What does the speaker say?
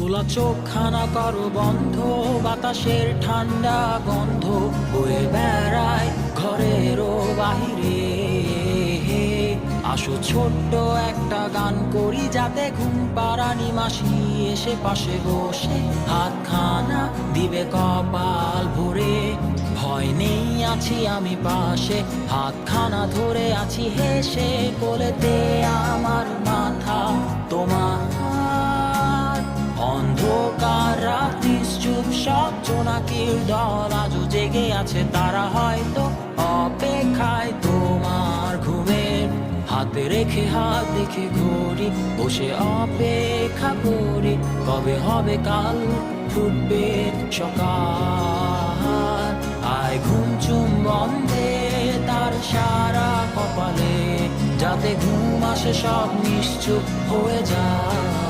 খোলা চোখখানা করো বন্ধ, বাতাসের ঠান্ডা গন্ধ বয়ে বেড়ায় ঘরেরও বাহিরে। আসো ছোট্ট একটা গান করি, যাতে ঘুম পাড়ানি মাসি এসে পাশে বসে হাতখানা দিবে কপাল ভরে। ভয় নেই, আছি আমি পাশে, হাতখানা ধরে আছি হেসে, কোলেতে আমার মাথা তোমার। অন্ধকার রাত্রি চুপ, সব জোনাকির দল আজও জেগে আছে, তারা হয়তো অপেক্ষায় তোমার ঘুমের। হাতে রেখে হাত দেখে ঘড়ি, বসে অপেক্ষা করি, কবে হবে কাল, ফুটবে সকাল। আয় ঘুম চুম বন্ধে তার সারা কপালে, যাতে ঘুম আসে সব নিশ্চুপ হয়ে যায়।